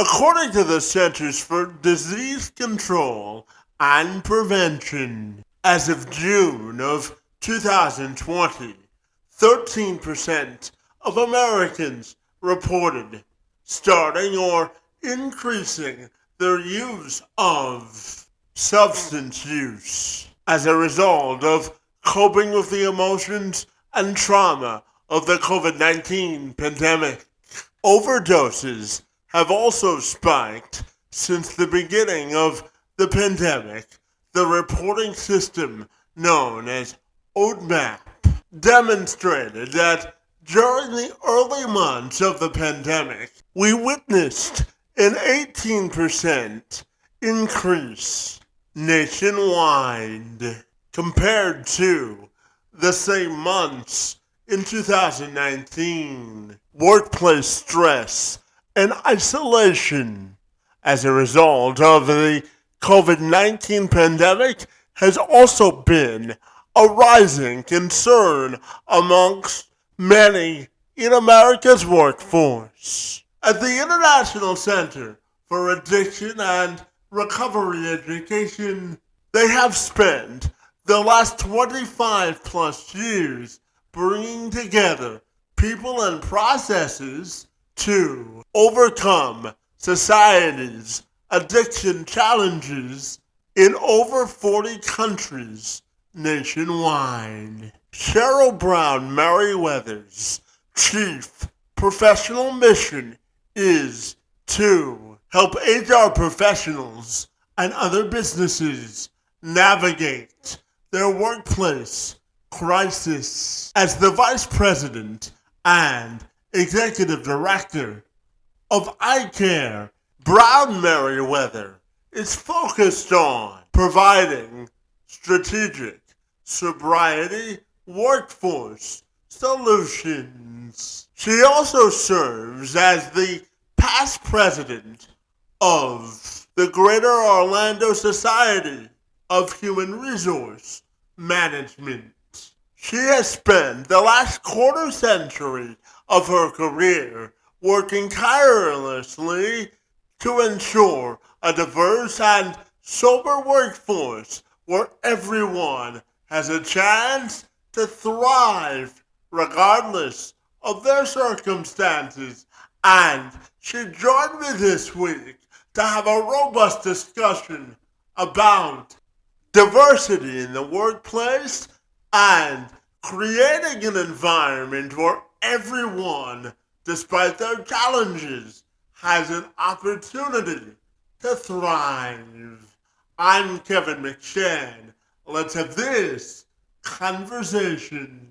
According to the Centers for Disease Control and Prevention, as of June of 2020, 13% of Americans reported starting or increasing their use of substance use as a result of coping with the emotions and trauma of the COVID-19 pandemic. Overdoses have also spiked since the beginning of the pandemic. The reporting system known as ODMAP demonstrated that during the early months of the pandemic, we witnessed an 18% increase nationwide compared to the same months in 2019. Workplace stress and isolation as a result of the COVID-19 pandemic has also been a rising concern amongst many in America's workforce. At the International Center for Addiction and Recovery Education, they have spent the last 25 plus years bringing together people and processes to overcome society's addiction challenges in over 40 countries nationwide. Cheryl Brown Merriwether's chief professional mission is to help HR professionals and other businesses navigate their workplace crisis. As the vice president and executive director of iCare, Brown Merriwether is focused on providing strategic sobriety workforce solutions. She also serves as the past president of the Greater Orlando Society of Human Resource Management. She has spent the last quarter century of her career working tirelessly to ensure a diverse and sober workforce where everyone has a chance to thrive regardless of their circumstances. And she joined me this week to have a robust discussion about diversity in the workplace and creating an environment where everyone, despite their challenges, has an opportunity to thrive. I'm Kevin McShann. Let's have this conversation.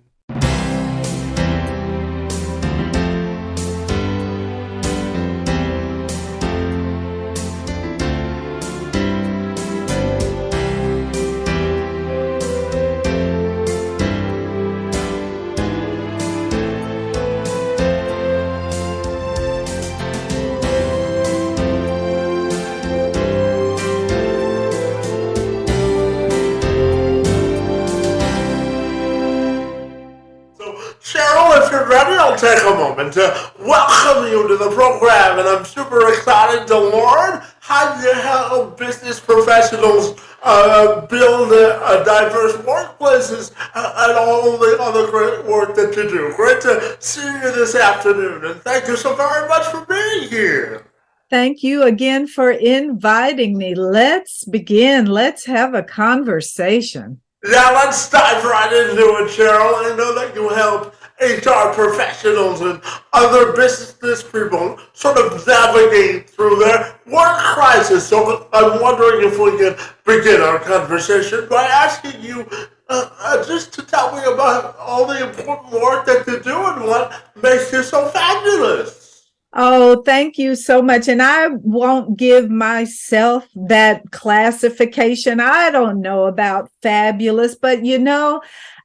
Cheryl, if you're ready, I'll take a moment to welcome you to the program, and I'm super excited to learn how you help business professionals build diverse workplaces and all the other great work that you do. Great to see you this afternoon, and thank you so very much for being here. Thank you again for inviting me. Let's begin. Let's have a conversation. Yeah, let's dive right into it, Cheryl. I know that you help HR professionals and other business people sort of navigate through their work crisis. So I'm wondering if we can begin our conversation by asking you just to tell me about all the important work that you do and what makes you so fabulous. Oh, thank you so much. And I won't give myself that classification. I don't know about fabulous, but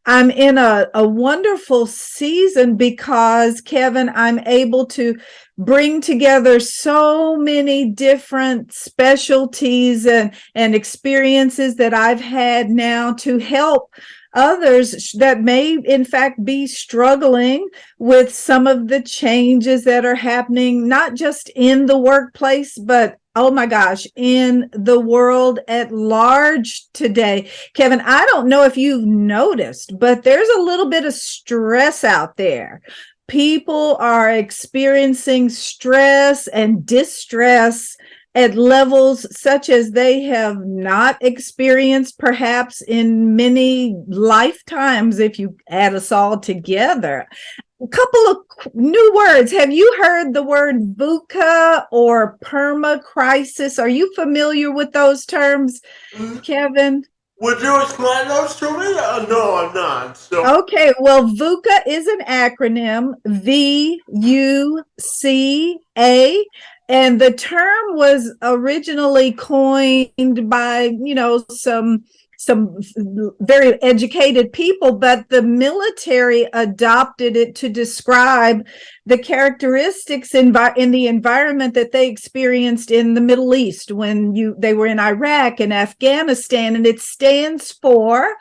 I'm in a wonderful season because, Kevin, I'm able to bring together so many different specialties and experiences that I've had now to help others that may in fact be struggling with some of the changes that are happening, not just in the workplace, but oh my gosh, in the world at large today. Kevin, I don't know if you've noticed, but there's a little bit of stress out there. People are experiencing stress and distress at levels such as they have not experienced perhaps in many lifetimes if you add us all together. A couple of new words. Have you heard the word VUCA or perma crisis? Are you familiar with those terms, Kevin? Would you explain those to me? No, I'm not. So. Okay, well, VUCA is an acronym, VUCA, and the term was originally coined by, some very educated people, but the military adopted it to describe the characteristics in the environment that they experienced in the Middle East when they were in Iraq and Afghanistan, and it stands for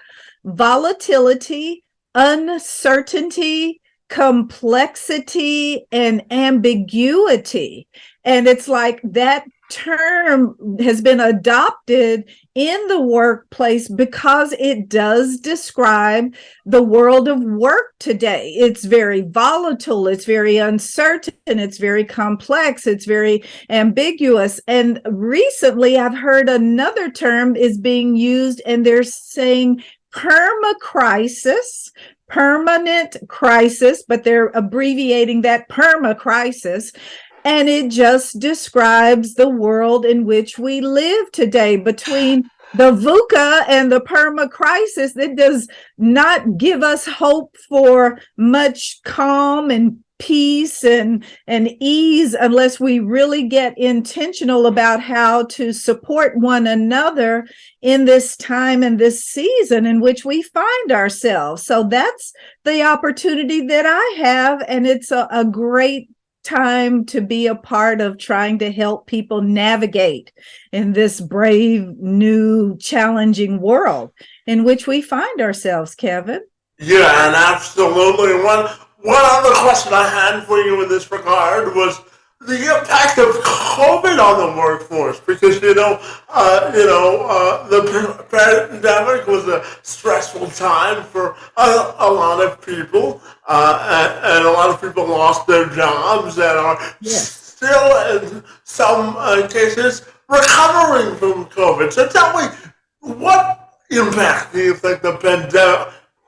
volatility, uncertainty, complexity, and ambiguity. And it's like that term has been adopted in the workplace because it does describe the world of work today. It's very volatile, it's very uncertain, it's very complex, it's very ambiguous. And recently I've heard another term is being used, and they're saying permacrisis, permanent crisis, but they're abbreviating that permacrisis. And it just describes the world in which we live today. Between the VUCA and the perma crisis, it does not give us hope for much calm and peace and ease unless we really get intentional about how to support one another in this time and this season in which we find ourselves. So that's the opportunity that I have, and it's a great time to be a part of trying to help people navigate in this brave, new, challenging world in which we find ourselves, Kevin. Yeah, and absolutely. One other question I had for you in this regard was the impact of COVID on the workforce, because the pandemic was a stressful time for a lot of people, and a lot of people lost their jobs and are still in some cases recovering from COVID. So tell me, what impact do you think the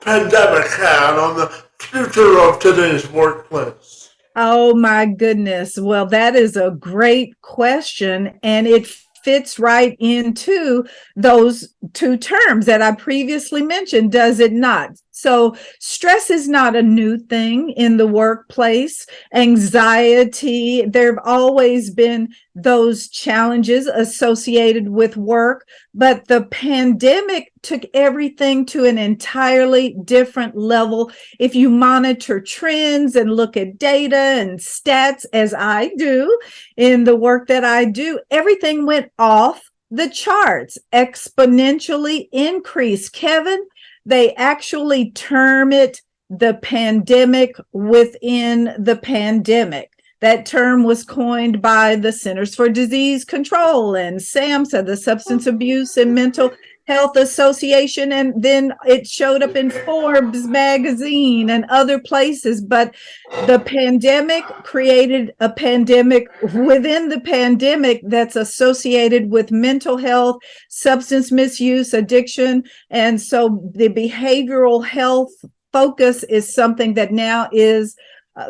pandemic had on the future of today's workplace? Oh my goodness. Well, that is a great question, and it fits right into those two terms that I previously mentioned, does it not? So stress is not a new thing in the workplace. Anxiety, there have always been those challenges associated with work, but the pandemic took everything to an entirely different level. If you monitor trends and look at data and stats, as I do in the work that I do, everything went off the charts, exponentially increased. Kevin, they actually term it the pandemic within the pandemic. That term was coined by the Centers for Disease Control and SAMHSA, the Substance Abuse and Mental Health Association, and then it showed up in Forbes magazine and other places. But the pandemic created a pandemic within the pandemic that's associated with mental health, substance misuse, addiction. And so the behavioral health focus is something that now is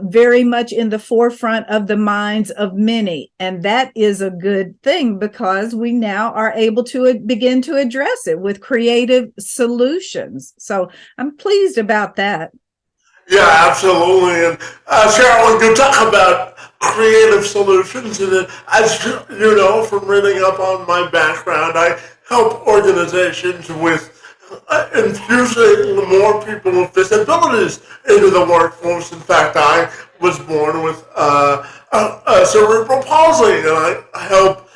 very much in the forefront of the minds of many. And that is a good thing because we now are able to begin to address it with creative solutions. So I'm pleased about that. Yeah, absolutely. And Cheryl, when you talk about creative solutions, and as you know from reading up on my background, I help organizations with infusing more people with disabilities into the workforce. In fact, I was born with cerebral palsy, and I help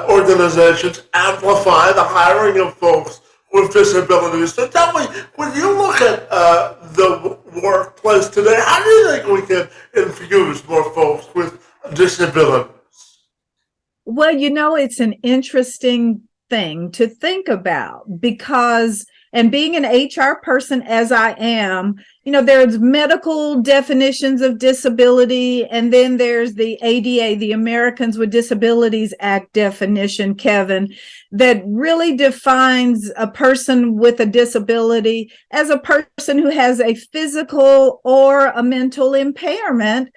organizations amplify the hiring of folks with disabilities. So tell me, when you look at the workplace today, how do you think we can infuse more folks with disabilities? Well, it's an interesting thing to think about because, and being an HR person as I am, there's medical definitions of disability, and then there's the ADA, the Americans with Disabilities Act definition, Kevin, that really defines a person with a disability as a person who has a physical or a mental impairment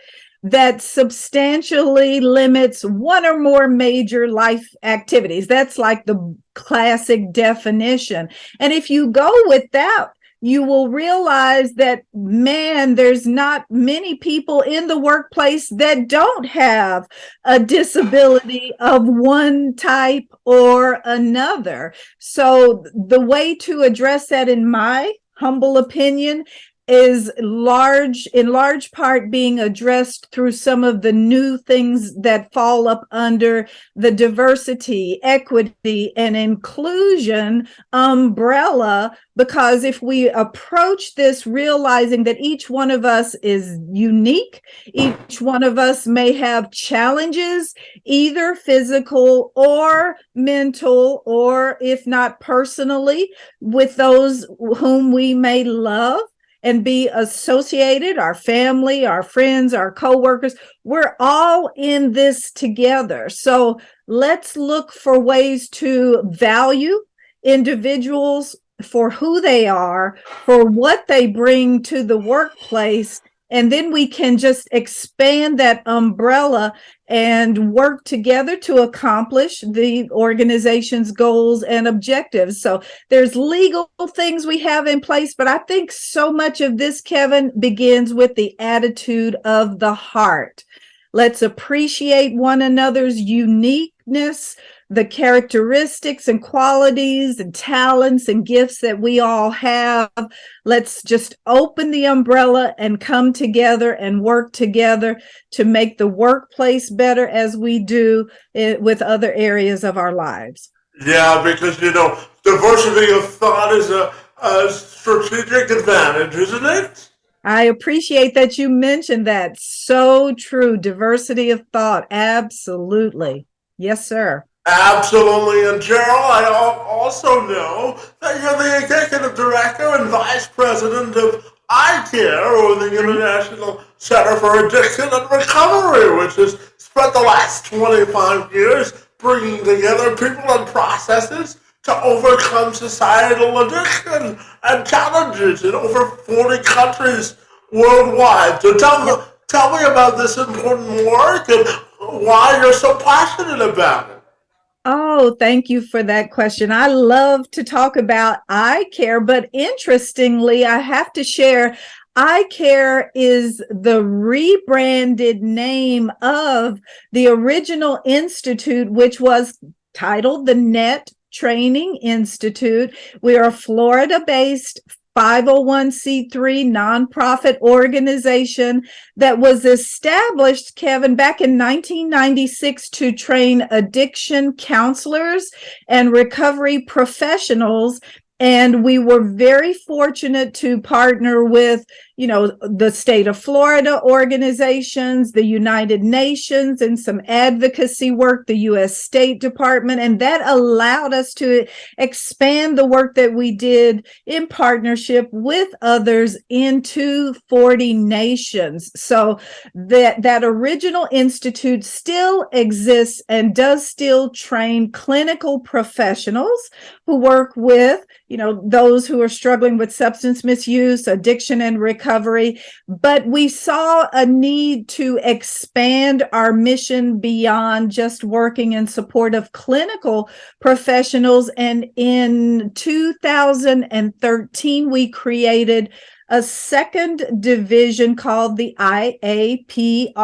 that substantially limits one or more major life activities. That's like the classic definition. And if you go with that, you will realize that, man, there's not many people in the workplace that don't have a disability of one type or another. So the way to address that, in my humble opinion, is in large part being addressed through some of the new things that fall up under the diversity, equity, and inclusion umbrella. Because if we approach this realizing that each one of us is unique, each one of us may have challenges, either physical or mental, or if not personally, with those whom we may love and be associated, our family, our friends, our coworkers, we're all in this together. So let's look for ways to value individuals for who they are, for what they bring to the workplace, and then we can just expand that umbrella and work together to accomplish the organization's goals and objectives. So there's legal things we have in place, but I think so much of this, Kevin, begins with the attitude of the heart. Let's appreciate one another's uniqueness, the characteristics and qualities and talents and gifts that we all have. Let's just open the umbrella and come together and work together to make the workplace better, as we do with other areas of our lives. Yeah, because diversity of thought is a strategic advantage, isn't it? I appreciate that you mentioned that. So true. Diversity of thought. Absolutely. Yes, sir. Absolutely. And Cheryl, I also know that you're the executive director and vice president of iCare, or the International Center for Addiction and Recovery, which has spent the last 25 years bringing together people and processes to overcome societal addiction and challenges in over 40 countries worldwide. So tell me about this important work and why you're so passionate about it. Oh, thank you for that question. I love to talk about eye care, but interestingly, I have to share, eye care is the rebranded name of the original institute, which was titled the Net Training Institute. We are a Florida-based 501c3 nonprofit organization that was established, Kevin, back in 1996 to train addiction counselors and recovery professionals. And we were very fortunate to partner with, the state of Florida organizations, the United Nations, and some advocacy work, the U.S. State Department. And that allowed us to expand the work that we did in partnership with others into 40 nations. So that original institute still exists and does still train clinical professionals who work with those who are struggling with substance misuse, addiction, and recovery. But we saw a need to expand our mission beyond just working in support of clinical professionals. And in 2013, we created a second division called the IAPRC,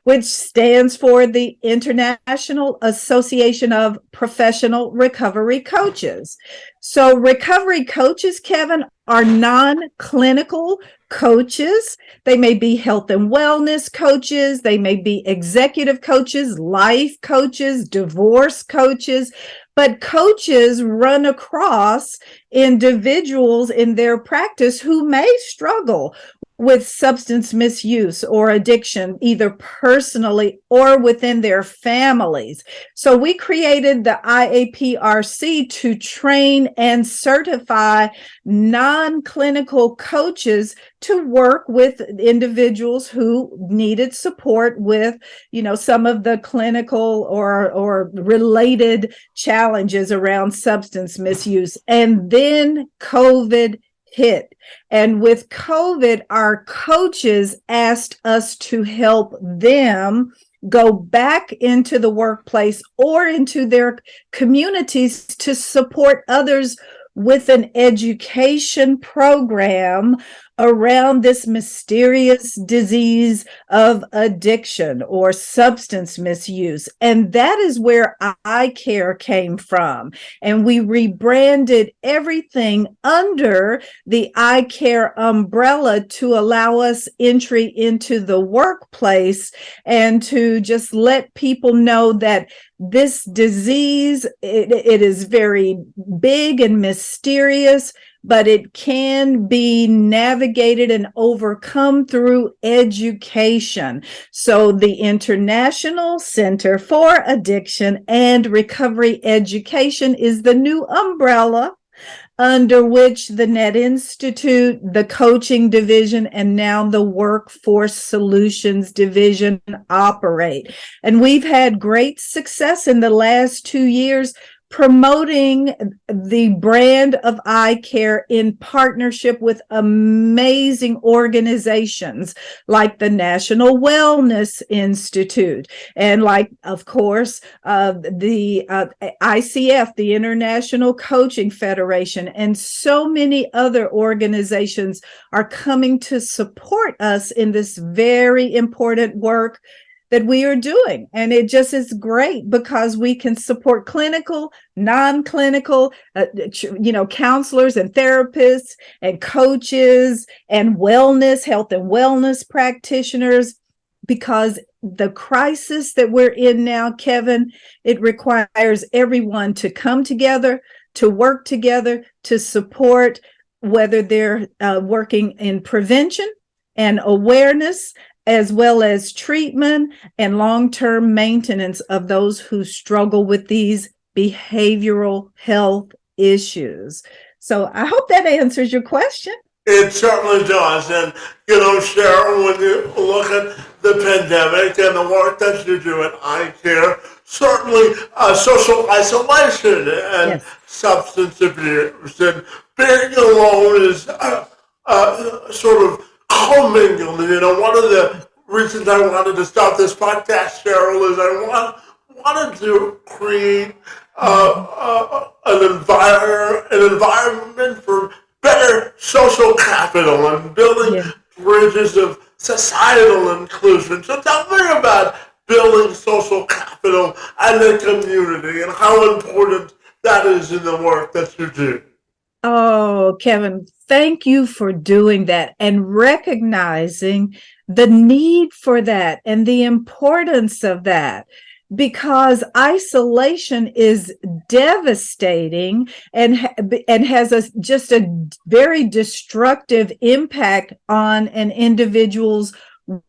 which stands for the International Association of Professional Recovery Coaches. So recovery coaches, Kevin, are non-clinical coaches. They may be health and wellness coaches. They may be executive coaches, life coaches, divorce coaches. but coaches run across individuals in their practice who may struggle with substance misuse or addiction, either personally or within their families. So we created the IAPRC to train and certify non-clinical coaches to work with individuals who needed support with, some of the clinical or related challenges around substance misuse. And then COVID hit. And with COVID, our coaches asked us to help them go back into the workplace or into their communities to support others with an education program around this mysterious disease of addiction or substance misuse. And that is where eye care came from. And we rebranded everything under the eye care umbrella to allow us entry into the workplace and to just let people know that this disease, it is very big and mysterious, but it can be navigated and overcome through education. So the International Center for Addiction and Recovery Education is the new umbrella under which the Net Institute, the Coaching Division, and now the Workforce Solutions Division operate. And we've had great success in the last 2 years promoting the brand of eye care in partnership with amazing organizations like the National Wellness Institute and of course, the ICF, the International Coaching Federation, and so many other organizations are coming to support us in this very important work that we are doing. And it just is great because we can support clinical, non-clinical, counselors and therapists and coaches and health and wellness practitioners, because the crisis that we're in now, Kevin, it requires everyone to come together, to work together, to support, whether they're working in prevention and awareness, as well as treatment and long-term maintenance of those who struggle with these behavioral health issues. So I hope that answers your question. It certainly does. And, Cheryl, when you look at the pandemic and the work that you do in eye care, certainly social isolation and Yes. substance abuse and being alone is sort of commingled. One of the reasons I wanted to start this podcast, Cheryl, is I wanted to create an environment for better social capital and building bridges of societal inclusion. So tell me about building social capital and the community and how important that is in the work that you do. Oh, Kevin, thank you for doing that and recognizing the need for that and the importance of that, because isolation is devastating and has just a very destructive impact on an individual's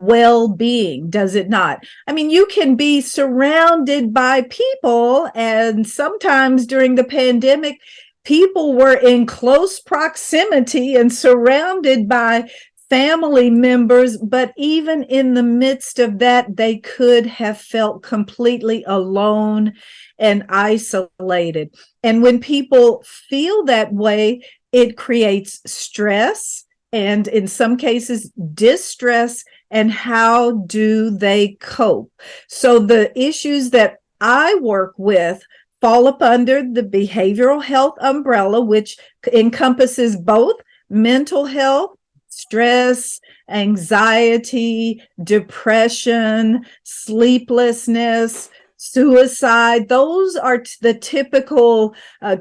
well-being, does it not? I mean, you can be surrounded by people, and sometimes during the pandemic, people were in close proximity and surrounded by family members, but even in the midst of that, they could have felt completely alone and isolated. And when people feel that way, it creates stress and in some cases distress. And how do they cope? So the issues that I work with fall up under the behavioral health umbrella, which encompasses both mental health, stress, anxiety, depression, sleeplessness, suicide. Those are the typical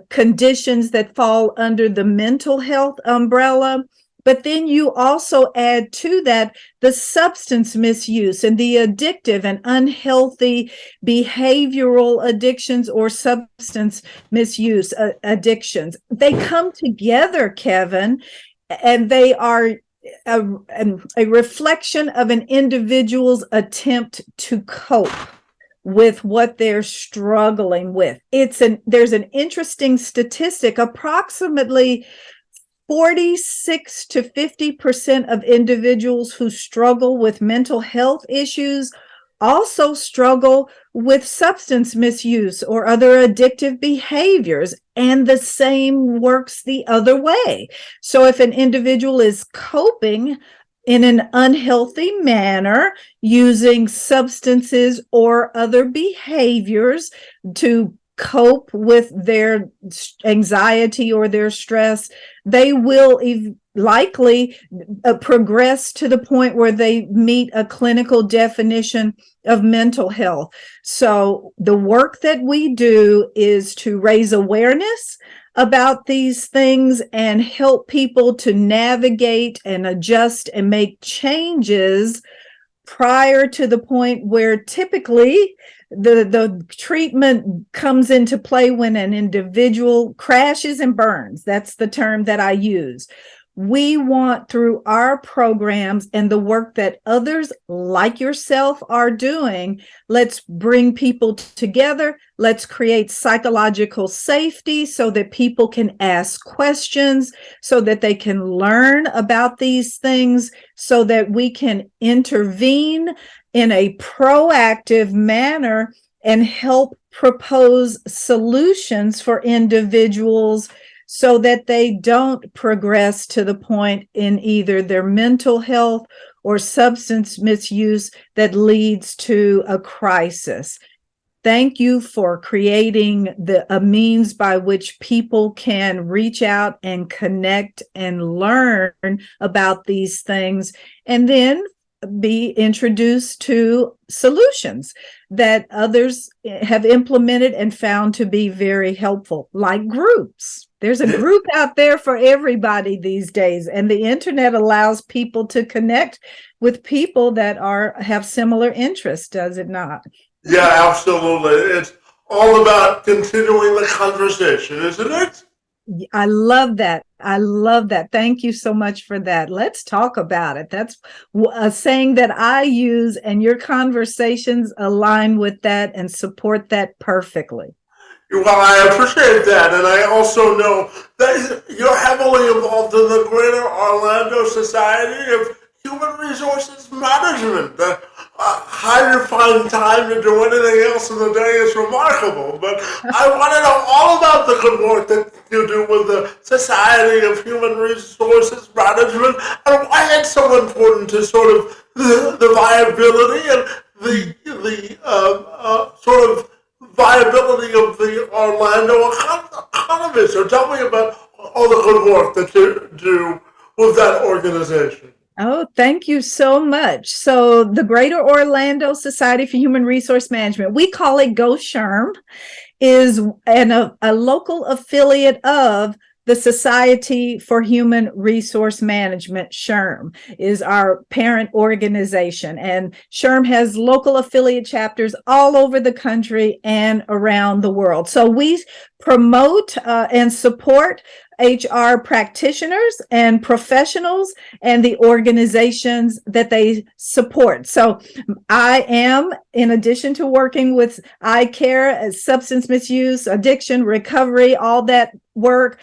conditions that fall under the mental health umbrella. But then you also add to that the substance misuse and the addictive and unhealthy behavioral addictions or substance misuse addictions. They come together, Kevin, and they are a reflection of an individual's attempt to cope with what they're struggling with. There's an interesting statistic. Approximately 46 to 50% of individuals who struggle with mental health issues also struggle with substance misuse or other addictive behaviors, and the same works the other way. So if an individual is coping in an unhealthy manner using substances or other behaviors to cope with their anxiety or their stress, they will likely progress to the point where they meet a clinical definition of mental health. So the work that we do is to raise awareness about these things and help people to navigate and adjust and make changes prior to the point where typically the treatment comes into play when an individual crashes and burns. That's the term that I use. We want, through our programs and the work that others like yourself are doing, let's bring people together. Let's create psychological safety so that people can ask questions, so that they can learn about these things, so that we can intervene in a proactive manner and help propose solutions for individuals so that they don't progress to the point in either their mental health or substance misuse that leads to a crisis. Thank you for creating a means by which people can reach out and connect and learn about these things, and then be introduced to solutions that others have implemented and found to be very helpful, like groups. There's a group out there for everybody these days, and the internet allows people to connect with people that have similar interests, does it not? Yeah, absolutely. It's all about continuing the conversation, isn't it? I love that. I love that. Thank you so much for that. Let's talk about it. That's a saying that I use, and your conversations align with that and support that perfectly. Well, I appreciate that, and I also know that you're heavily involved in the Greater Orlando Society of Human Resources Management. How you find time to do anything else in the day is remarkable, but I want to know all about the good work that you do with the Society of Human Resources Management and why it's so important to sort of the viability and the sort of viability of the Orlando economy. So tell me about all the good work that you do with that organization. Oh, thank you so much. So the Greater Orlando Society for Human Resource Management, we call it Go SHRM, is a local affiliate of the Society for Human Resource Management. SHRM is our parent organization, and SHRM has local affiliate chapters all over the country and around the world. So we promote and support HR practitioners and professionals and the organizations that they support. So I am, in addition to working with eye care, substance misuse, addiction, recovery, all that work,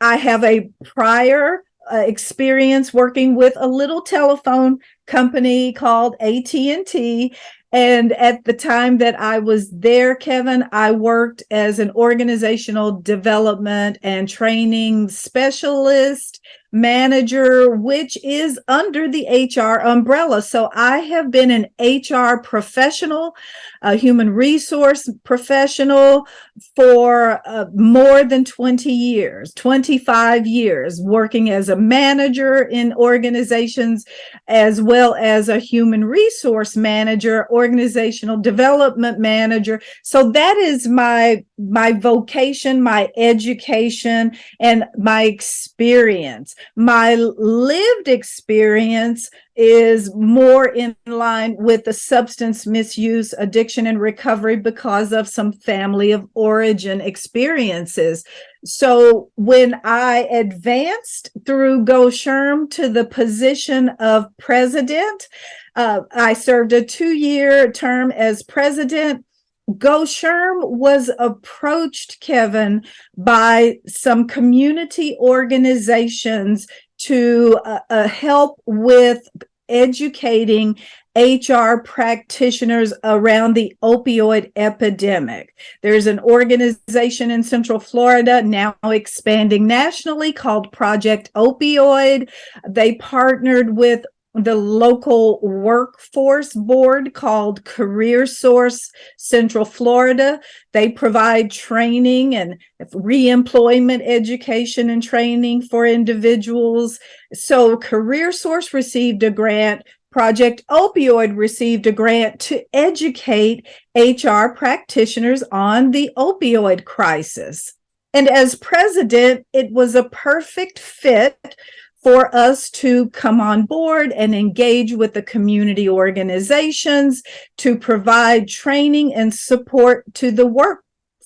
I have a prior experience working with a little telephone company called AT&T. And at the time that I was there, Kevin, I worked as an organizational development and training specialist manager, which is under the HR umbrella. So I have been an HR professional, a human resource professional for more than 20 years, 25 years, working as a manager in organizations, as well as a human resource manager, organizational development manager. So that is my vocation, my education, and my experience. My lived experience is more in line with the substance misuse, addiction, and recovery because of some family of origin experiences. So when I advanced through GoSherm to the position of president, I served a 2-year term as president. GoSherm was approached, Kevin, by some community organizations to help with educating HR practitioners around the opioid epidemic. There's an organization in Central Florida now expanding nationally called Project Opioid. They partnered with the local workforce board called Career Source Central Florida. They provide training and reemployment education and training for individuals. So Career Source received a grant. Project Opioid received a grant to educate HR practitioners on the opioid crisis. And as president, it was a perfect fit for us to come on board and engage with the community organizations to provide training and support to the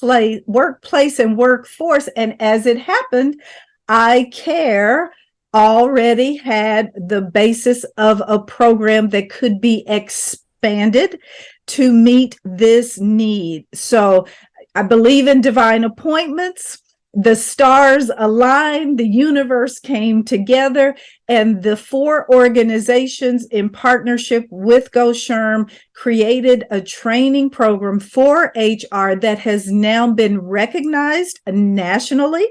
workplace and workforce. And as it happened, iCare already had the basis of a program that could be expanded to meet this need. So I believe in divine appointments. The stars aligned, the universe came together, and the 4 organizations in partnership with GoSherm created a training program for HR that has now been recognized nationally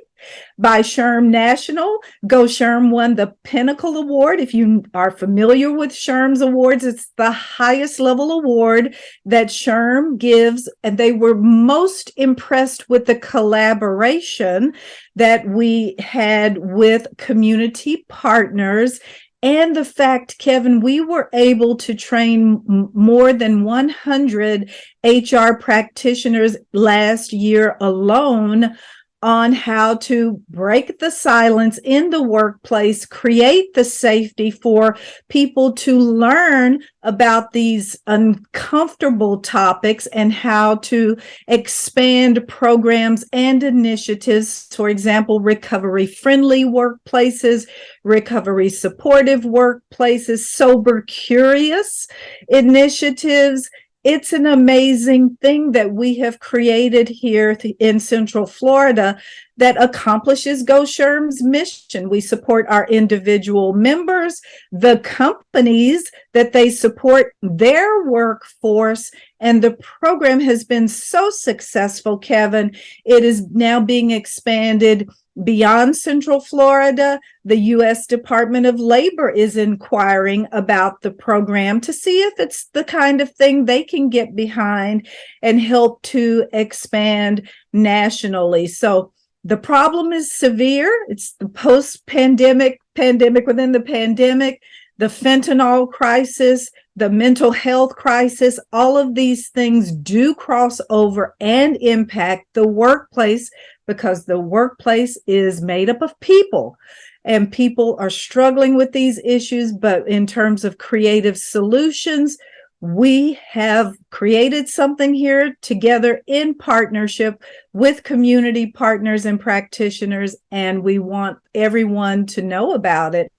by SHRM National. GoSherm won the Pinnacle Award. If you are familiar with SHRM's awards, it's the highest level award that SHRM gives. And they were most impressed with the collaboration that we had with community partners. And the fact, Kevin, we were able to train more than 100 HR practitioners last year alone on how to break the silence in the workplace, create the safety for people to learn about these uncomfortable topics and how to expand programs and initiatives. For example, recovery-friendly workplaces, recovery-supportive workplaces, sober-curious initiatives. It's an amazing thing that we have created here in Central Florida that accomplishes GoSherm's mission. We support our individual members, the companies that they support, their workforce, and the program has been so successful, Kevin. It is now being expanded beyond Central Florida. The U.S. Department of Labor is inquiring about the program to see if it's the kind of thing they can get behind and help to expand nationally. So the problem is severe. It's the post-pandemic, pandemic within the pandemic, the fentanyl crisis, the mental health crisis. All of these things do cross over and impact the workplace because the workplace is made up of people and people are struggling with these issues. But in terms of creative solutions, we have created something here together in partnership with community partners and practitioners, and we want everyone to know about it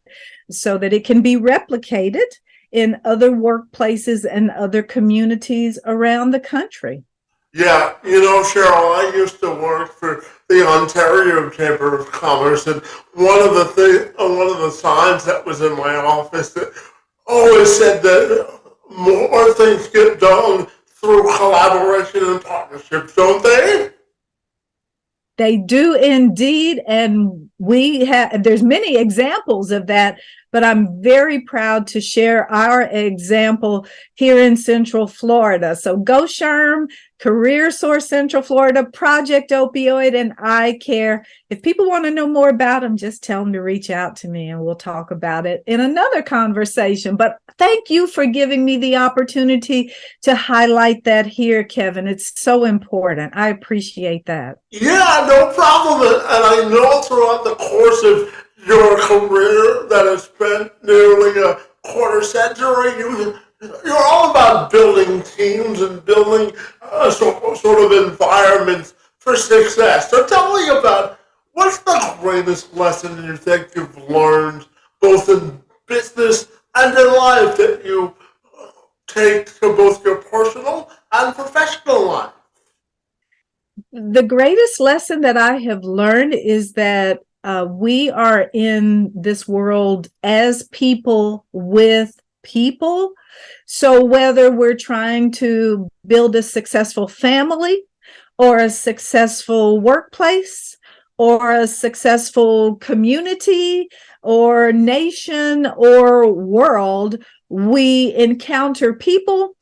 so that it can be replicated in other workplaces and other communities around the country. Yeah, Cheryl, I used to work for the Ontario Chamber of Commerce, and one of the signs that was in my office that always said that more things get done through collaboration and partnership, don't they? They do indeed, and there's many examples of that, but I'm very proud to share our example here in Central Florida. So GoSherm, Career Source Central Florida, Project Opioid, and iCare. If people want to know more about them, just tell them to reach out to me and we'll talk about it in another conversation. But thank you for giving me the opportunity to highlight that here, Kevin. It's so important. I appreciate that. Yeah, no problem. And I know throughout the course of your career that has spent nearly a quarter century, you're all about building teams and building sort of environments for success. So tell me about what's the greatest lesson you think you've learned both in business and in life that you take to both your personal and professional life? The greatest lesson that I have learned is that we are in this world as people with people. So whether we're trying to build a successful family or a successful workplace or a successful community or nation or world, we encounter people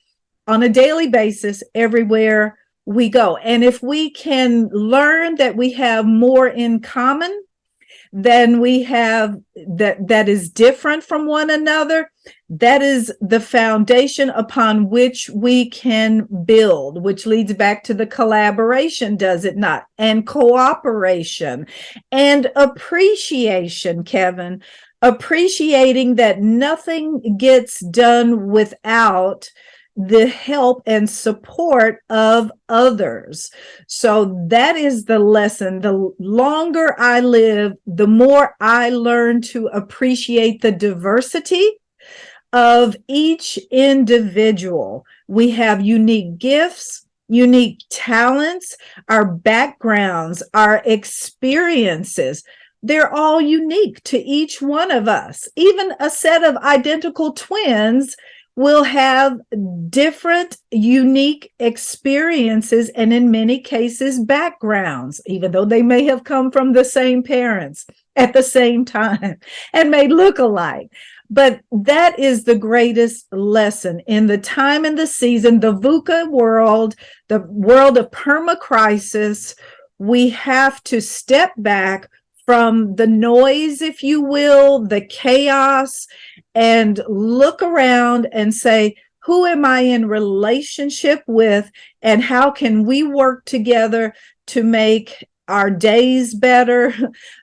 on a daily basis everywhere we go. And if we can learn that we have more in common than we have that is different from one another, that is the foundation upon which we can build, which leads back to the collaboration, does it not? And cooperation and appreciation, Kevin, appreciating that nothing gets done without the help and support of others. So that is the lesson. The longer I live, the more I learn to appreciate the diversity of each individual. We have unique gifts, unique talents, our backgrounds, our experiences. They're all unique to each one of us. Even a set of identical twins will have different, unique experiences and in many cases, backgrounds, even though they may have come from the same parents at the same time and may look alike. But that is the greatest lesson in the time and the season, the VUCA world, the world of permacrisis. We have to step back from the noise, if you will, the chaos, and look around and say, who am I in relationship with, and how can we work together to make our days better,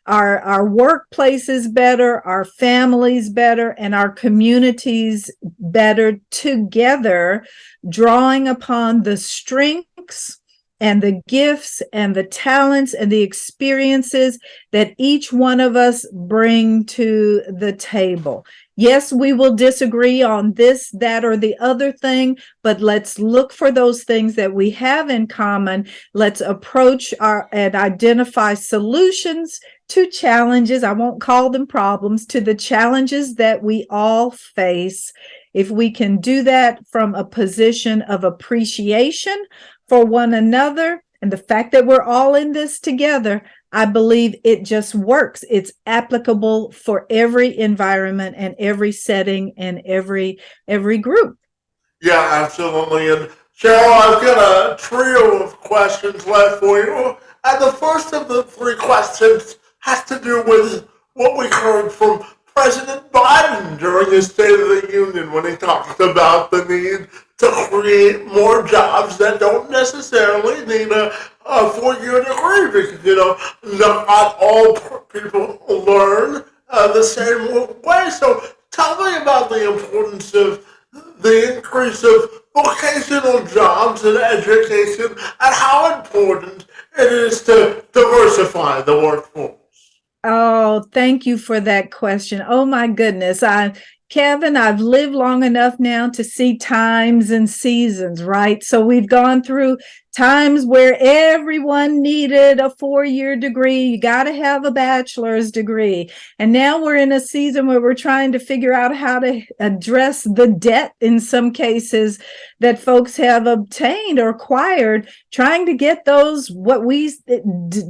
our workplaces better, our families better, and our communities better together, drawing upon the strengths and the gifts and the talents and the experiences that each one of us bring to the table. Yes, we will disagree on this, that, or the other thing, but let's look for those things that we have in common. Let's approach and identify solutions to challenges. I won't call them problems, to the challenges that we all face. If we can do that from a position of appreciation for one another and the fact that we're all in this together, I believe it just works. It's applicable for every environment and every setting and every group. Yeah, absolutely. And Cheryl, I've got a trio of questions left for you. And the first of the three questions has to do with what we heard from President Biden during his State of the Union when he talked about the need to create more jobs that don't necessarily need a 4-year degree because, not all people learn the same way. So tell me about the importance of the increase of vocational jobs and education and how important it is to diversify the workforce. Oh, thank you for that question. Oh my goodness. Kevin, I've lived long enough now to see times and seasons, right? So we've gone through times where everyone needed a 4-year degree. You got to have a bachelor's degree. And now we're in a season where we're trying to figure out how to address the debt in some cases that folks have obtained or acquired, trying to get those, what we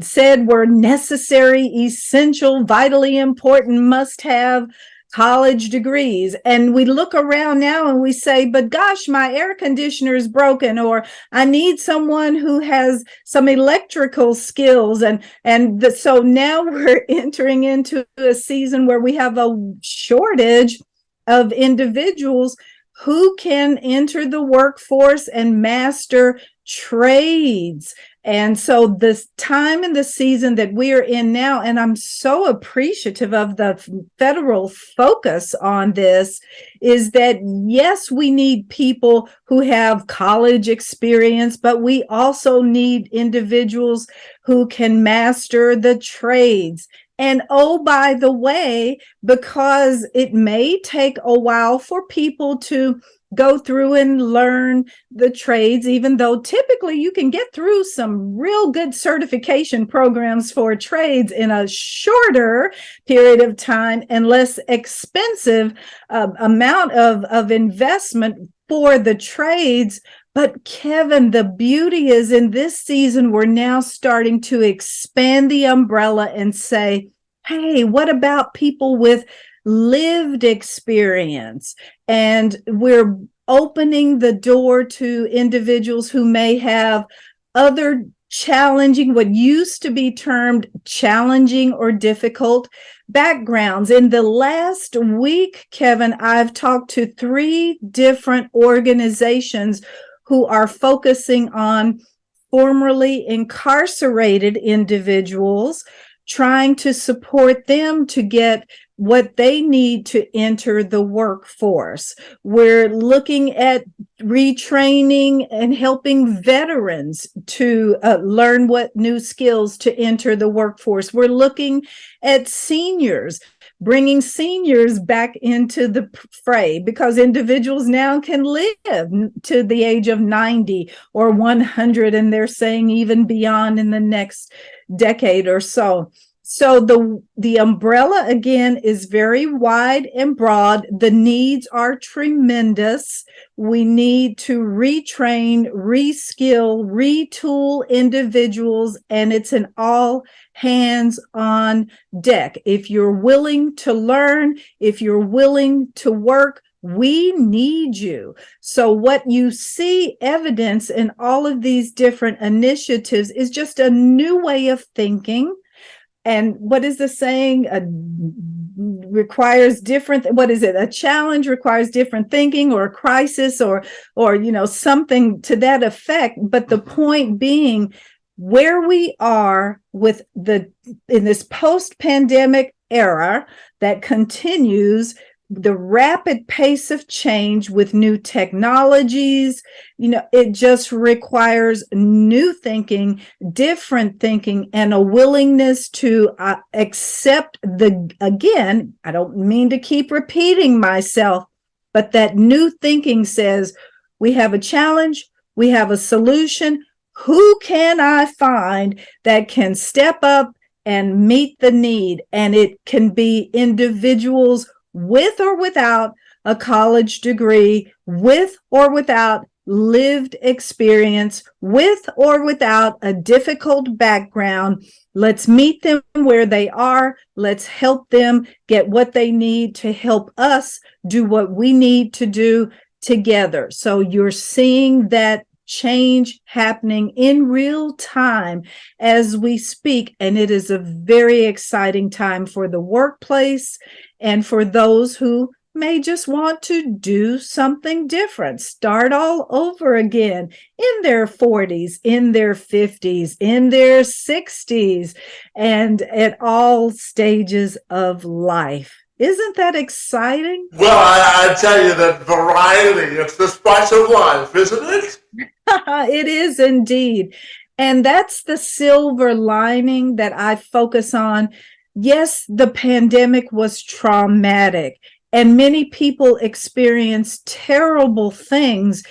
said were necessary, essential, vitally important, must-have college degrees. And we look around now and we say, but gosh, my air conditioner is broken, or I need someone who has some electrical skills. So now we're entering into a season where we have a shortage of individuals who can enter the workforce and master trades. And so this time in the season that we are in now, and I'm so appreciative of the federal focus on this, is that yes, we need people who have college experience, but we also need individuals who can master the trades. And oh, by the way, because it may take a while for people to go through and learn the trades, even though typically you can get through some real good certification programs for trades in a shorter period of time and less expensive amount of investment for the trades. But Kevin, the beauty is in this season, we're now starting to expand the umbrella and say, hey, what about people with lived experience? And we're opening the door to individuals who may have other challenging, what used to be termed challenging or difficult backgrounds. In the last week, Kevin, I've talked to 3 different organizations who are focusing on formerly incarcerated individuals, trying to support them to get what they need to enter the workforce. We're looking at retraining and helping veterans to learn what new skills to enter the workforce. We're looking at seniors, bringing seniors back into the fray, because individuals now can live to the age of 90 or 100, and they're saying even beyond in the next decade or so. So the umbrella, again, is very wide and broad. The needs are tremendous. We need to retrain, reskill, retool individuals, and it's an all hands on deck. If you're willing to learn, if you're willing to work, we need you. So what you see evidence in all of these different initiatives is just a new way of thinking. And what is the saying? Requires different, what is it? A challenge requires different thinking, or a crisis, or something to that effect. But the point being, where we are with in this post-pandemic era that continues, the rapid pace of change with new technologies, it just requires new thinking, different thinking, and a willingness to accept again, I don't mean to keep repeating myself, but that new thinking says, we have a challenge, we have a solution. Who can I find that can step up and meet the need? And it can be individuals with or without a college degree, with or without lived experience, with or without a difficult background. Let's meet them where they are. Let's help them get what they need to help us do what we need to do together. So you're seeing that change happening in real time as we speak, and it is a very exciting time for the workplace and for those who may just want to do something different, start all over again in their 40s, in their 50s, in their 60s, and at all stages of life. Isn't that exciting? Well, I tell you that variety, it's the spice of life, isn't it? It is indeed. And that's the silver lining that I focus on. Yes, the pandemic was traumatic, and many people experienced terrible things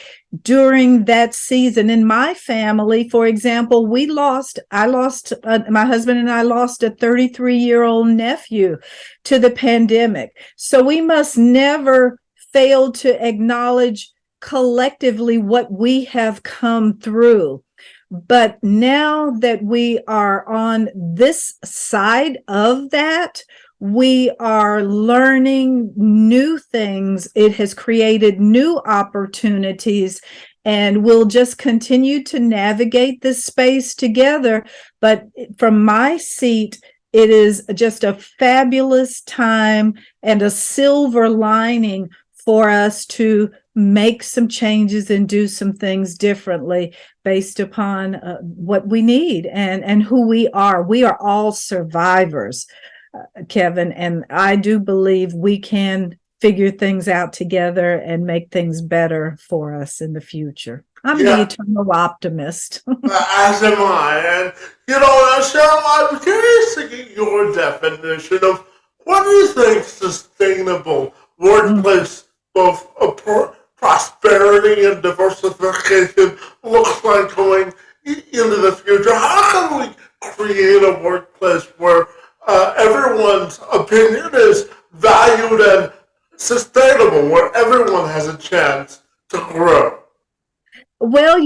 during that season. In my family, for example, my husband and I lost a 33-year-old nephew to the pandemic. So we must never fail to acknowledge collectively what we have come through. But now that we are on this side of that, we are learning new things. It has created new opportunities, and we'll just continue to navigate this space together. But from my seat, it is just a fabulous time and a silver lining for us to make some changes and do some things differently based upon what we need and who we are. We are all survivors, Kevin, and I do believe we can figure things out together and make things better for us in the future. I'm the eternal optimist. As am I. And, Cheryl, I'm curious to get your definition of what do you think sustainable workplace, both prosperity and diversification, looks like going into the future? How can we create a workplace where everyone's opinion is valued and sustainable, where everyone has a chance to grow? Well,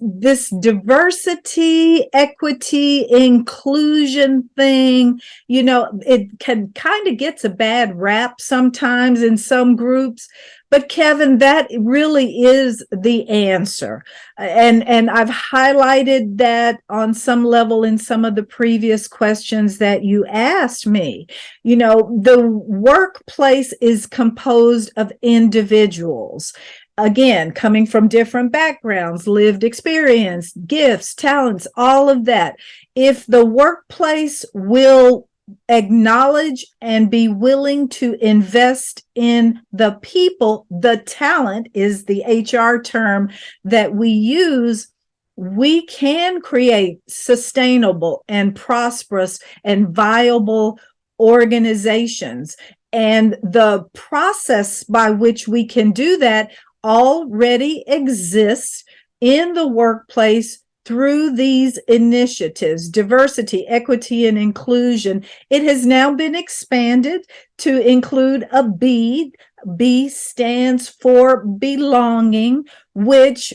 this diversity, equity, inclusion thing, it can kind of gets a bad rap sometimes in some groups. But Kevin, that really is the answer. And I've highlighted that on some level in some of the previous questions that you asked me. The workplace is composed of individuals. Again, coming from different backgrounds, lived experience, gifts, talents, all of that. If the workplace will acknowledge and be willing to invest in the people, the talent is the HR term that we use, we can create sustainable and prosperous and viable organizations. And the process by which we can do that already exists in the workplace through these initiatives, diversity, equity, and inclusion. It has now been expanded to include a B. B stands for belonging, which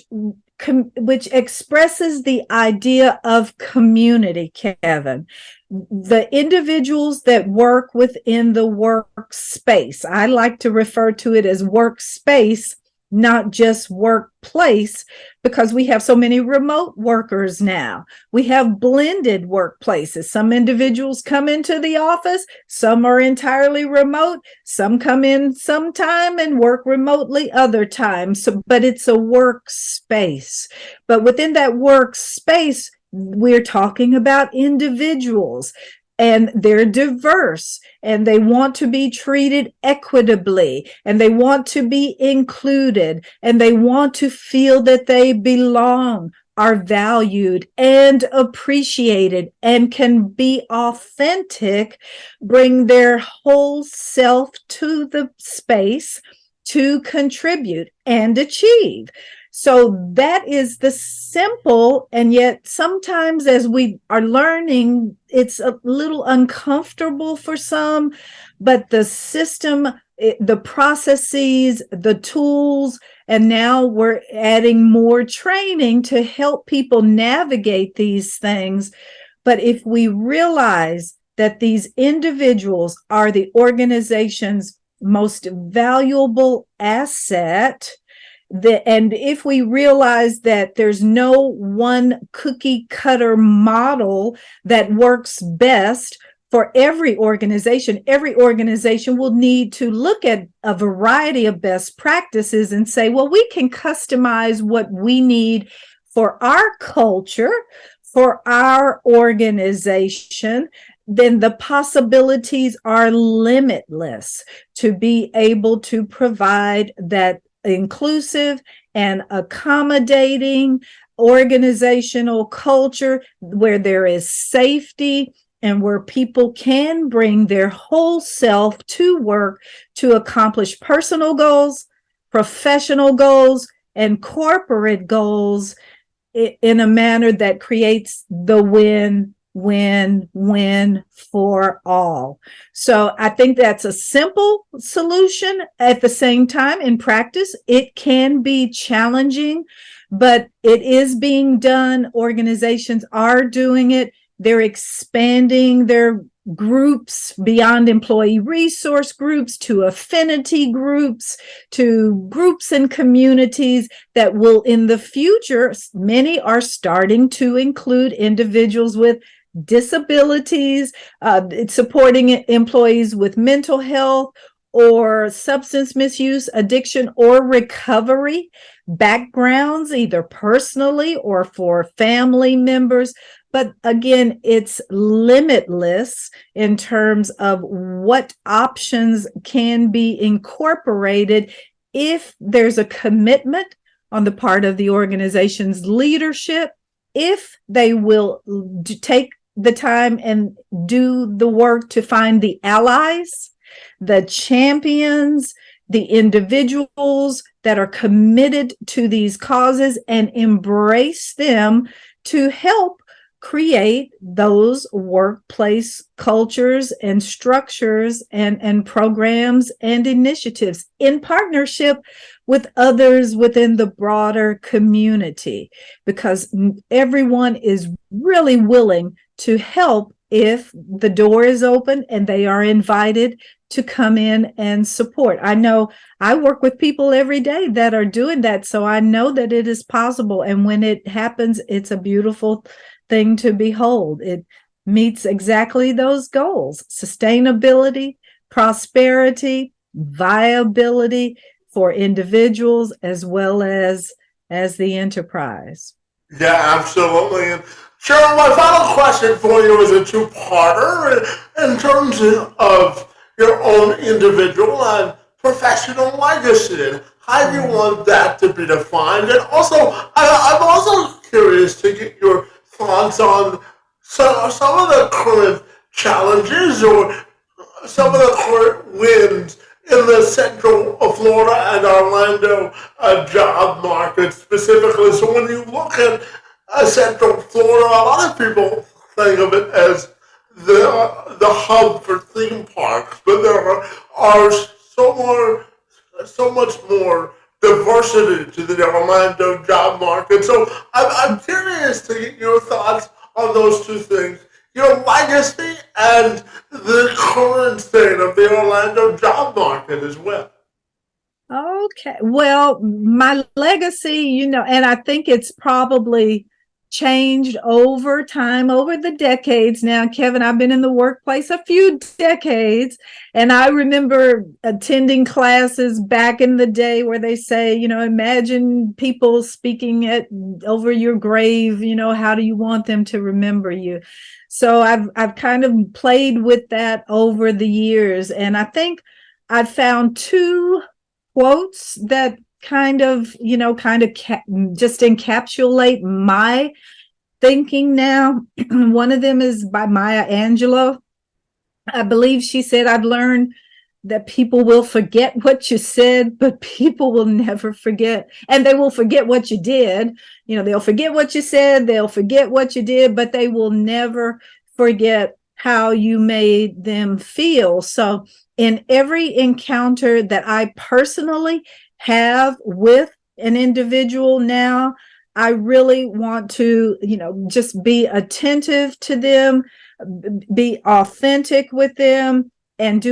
expresses the idea of community, Kevin. The individuals that work within the workspace, I like to refer to it as workspace, not just workplace, because we have so many remote workers now. We have blended workplaces. Some individuals come into the office, some are entirely remote, some come in sometime and work remotely other times. But it's a workspace. But within that workspace, we're talking about individuals. And they're diverse and they want to be treated equitably and they want to be included and they want to feel that they belong, are valued and appreciated and can be authentic, bring their whole self to the space to contribute and achieve. So that is the simple, and yet sometimes as we are learning, it's a little uncomfortable for some, but the system, the processes, the tools, and now we're adding more training to help people navigate these things. But if we realize that these individuals are the organization's most valuable asset, and if we realize that there's no one cookie cutter model that works best for every organization will need to look at a variety of best practices and say, well, we can customize what we need for our culture, for our organization. Then the possibilities are limitless to be able to provide that inclusive and accommodating organizational culture where there is safety and where people can bring their whole self to work to accomplish personal goals, professional goals, and corporate goals in a manner that creates the win-win for all. So I think that's a simple solution. At the same time, in practice, it can be challenging, but it is being done. Organizations are doing it. They're expanding their groups beyond employee resource groups to affinity groups, to groups and communities that will in the future, many are starting to include individuals with disabilities, supporting employees with mental health or substance misuse, addiction, or recovery backgrounds, either personally or for family members. But again, it's limitless in terms of what options can be incorporated if there's a commitment on the part of the organization's leadership, if they will take the time and do the work to find the allies, the champions, the individuals that are committed to these causes, and embrace them to help create those workplace cultures and structures and programs and initiatives in partnership with others within the broader community, because everyone is really willing to help if the door is open and they are invited to come in and support. I know I work with people every day that are doing that, so I know that it is possible. And when it happens, it's a beautiful thing to behold. It meets exactly those goals: sustainability, prosperity, viability for individuals as well as the enterprise. Yeah, absolutely. And Cheryl, my final question for you is a two-parter in terms of your own individual and professional legacy. And how do you want that to be defined? And also, I'm also curious to get your thoughts on some of the current challenges or some of the current wins in the central Florida and Orlando job market specifically. So when you look at central Florida, a lot of people think of it as the hub for theme parks, but there are so much more diversity to the Orlando job market. So I'm curious to get your thoughts on those two things: your legacy and the current state of the Orlando job market as well. Okay. Well, my legacy, and I think it's probably changed over time, over the decades. Now, Kevin, I've been in the workplace a few decades, and I remember attending classes back in the day where they say, imagine people speaking over your grave, how do you want them to remember you? So I've kind of played with that over the years, and I think I've found two quotes that just encapsulate my thinking now. One of them is by Maya Angelou. I believe she said, "I've learned that people will forget what you said, but people will never forget. And they will forget what you did. They'll forget what you said, they'll forget what you did, but they will never forget how you made them feel." So in every encounter that I personally have with an individual now, I really want to, just be attentive to them, be authentic with them, and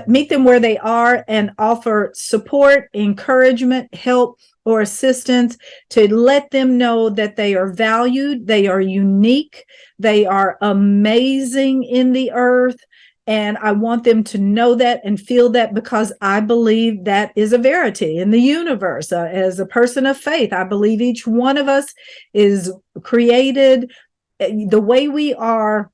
meet them where they are and offer support, encouragement, help, or assistance to let them know that they are valued, they are unique, they are amazing in the earth. And I want them to know that and feel that, because I believe that is a verity in the universe. As a person of faith, I believe each one of us is created the way we are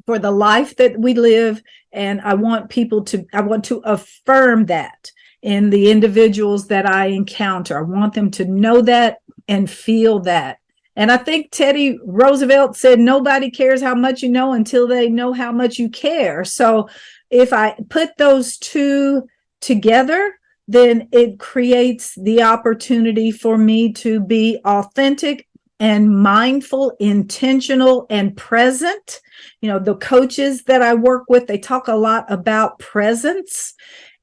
for the life that we live. And I want to affirm that in the individuals that I encounter. I want them to know that and feel that. And I think Teddy Roosevelt said, nobody cares how much you know until they know how much you care. So if I put those two together, then it creates the opportunity for me to be authentic and mindful, intentional, and present. The coaches that I work with, they talk a lot about presence.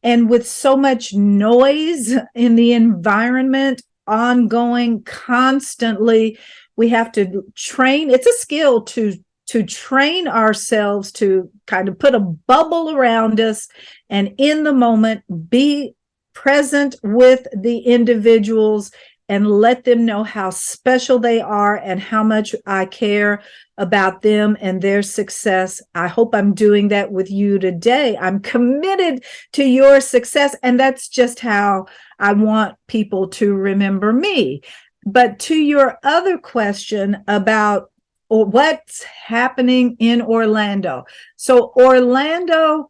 And with so much noise in the environment, ongoing, constantly, we have to train. It's a skill to train ourselves to kind of put a bubble around us and in the moment be present with the individuals and let them know how special they are and how much I care about them and their success. I hope I'm doing that with you today. I'm committed to your success, and that's just how I want people to remember me. But to your other question about what's happening in Orlando. So Orlando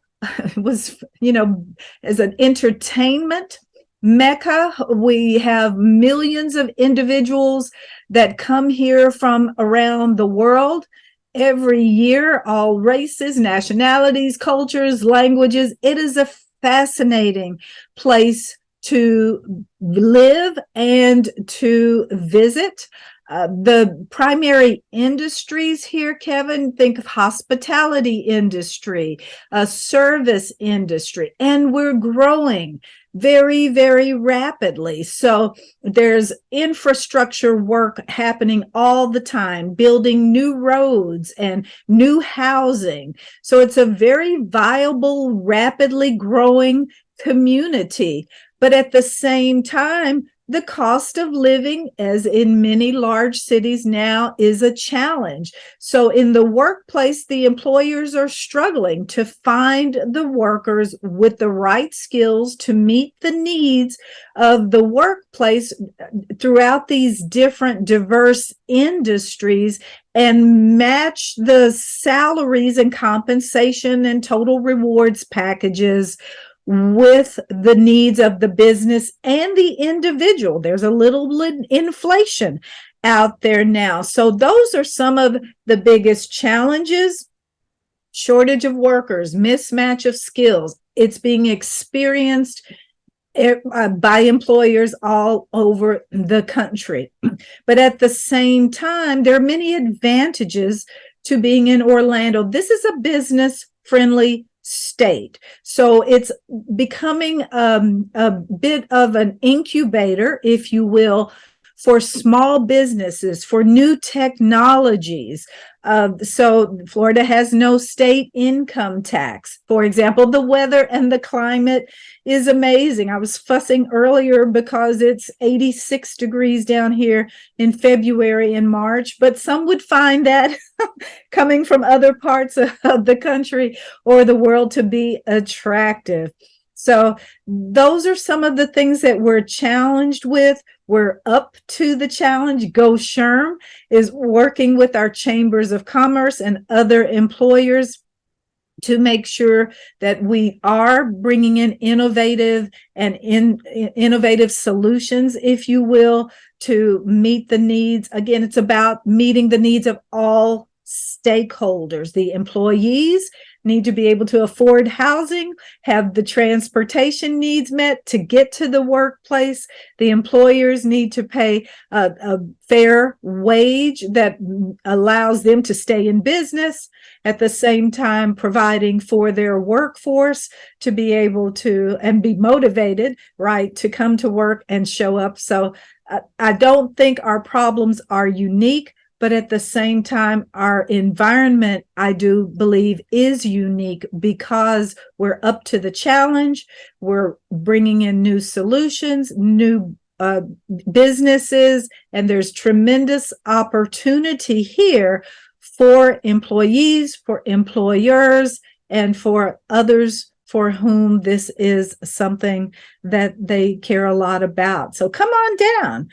was, as an entertainment mecca. We have millions of individuals that come here from around the world every year, all races, nationalities, cultures, languages. It is a fascinating place to live and to visit. The primary industries here, Kevin, think of hospitality industry, service industry, and we're growing very, very rapidly. So there's infrastructure work happening all the time, building new roads and new housing. So it's a very viable, rapidly growing community. But at the same time, the cost of living, as in many large cities now, is a challenge. So in the workplace, the employers are struggling to find the workers with the right skills to meet the needs of the workplace throughout these different diverse industries and match the salaries and compensation and total rewards packages with the needs of the business and the individual. There's a little inflation out there now. So those are some of the biggest challenges: shortage of workers, mismatch of skills. It's being experienced by employers all over the country. But at the same time, there are many advantages to being in Orlando. This is a business-friendly state. So it's becoming a bit of an incubator, if you will, for small businesses, for new technologies. So Florida has no state income tax. For example, the weather and the climate is amazing. I was fussing earlier because it's 86 degrees down here in February and March, but some would find that coming from other parts of the country or the world to be attractive. So those are some of the things that we're challenged with. We're up to the challenge. Go Sherm is working with our chambers of commerce and other employers to make sure that we are bringing in innovative solutions, if you will, to meet the needs. Again, it's about meeting the needs of all stakeholders. The employees need to be able to afford housing, have the transportation needs met to get to the workplace. The employers need to pay a fair wage that allows them to stay in business, at the same time providing for their workforce to be able to and be motivated, right, to come to work and show up. So I don't think our problems are unique. But at the same time, our environment, I do believe, is unique because we're up to the challenge. We're bringing in new solutions, new businesses, and there's tremendous opportunity here for employees, for employers, and for others for whom this is something that they care a lot about. So come on down,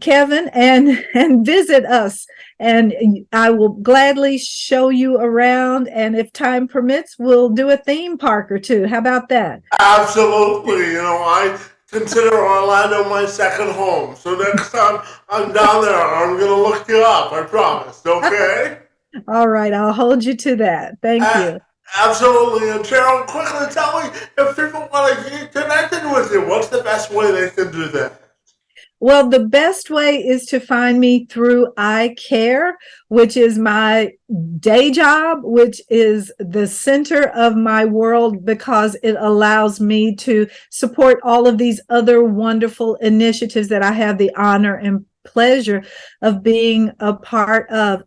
Kevin, and visit us, and I will gladly show you around. And if time permits, we'll do a theme park or two. How about that? Absolutely. I consider Orlando my second home. So next time I'm down there, I'm going to look you up. I promise. Okay? All right. I'll hold you to that. Thank you. Absolutely. And Cheryl, quickly tell me, if people want to get connected with you, what's the best way they can do that? Well, the best way is to find me through iCare, which is my day job, which is the center of my world because it allows me to support all of these other wonderful initiatives that I have the honor and pleasure of being a part of.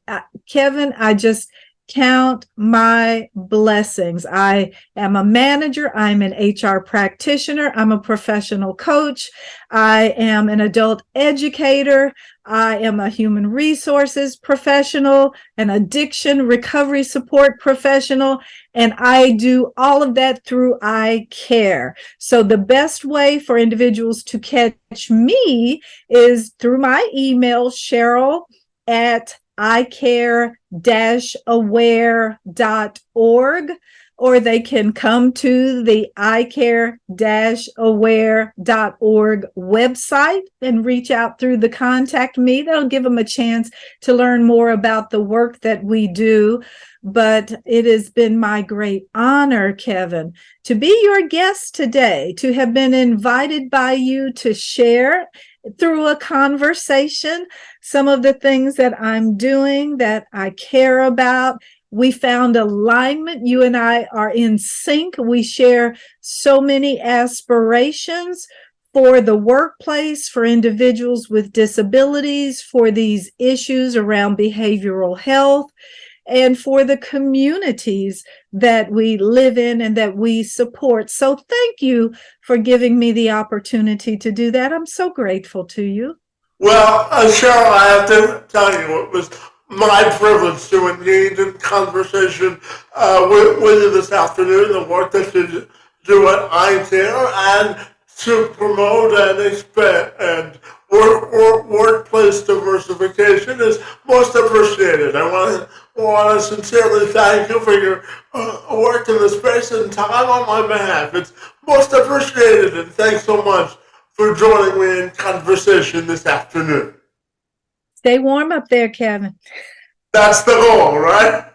Kevin, I just count my blessings. I am a manager. I'm an HR practitioner. I'm a professional coach. I am an adult educator. I am a human resources professional, an addiction recovery support professional, and I do all of that through I Care. So the best way for individuals to catch me is through my email, Cheryl at icare-aware.org, or they can come to the icare-aware.org website and reach out through the contact me. That'll give them a chance to learn more about the work that we do. But it has been my great honor, Kevin, to be your guest today, to have been invited by you to share through a conversation some of the things that I'm doing, that I care about. We found alignment. You and I are in sync. We share so many aspirations for the workplace, for individuals with disabilities, for these issues around behavioral health, and for the communities that we live in and that we support. So thank you for giving me the opportunity to do that. I'm so grateful to you. Well, Cheryl, I have to tell you, it was my privilege to engage in conversation with you this afternoon, the work that you do at iCare, and to promote and expand and workplace diversification is most appreciated. I want to sincerely thank you for your work in the space and time on my behalf. It's most appreciated, and thanks so much for joining me in conversation this afternoon. Stay warm up there, Kevin. That's the goal, right?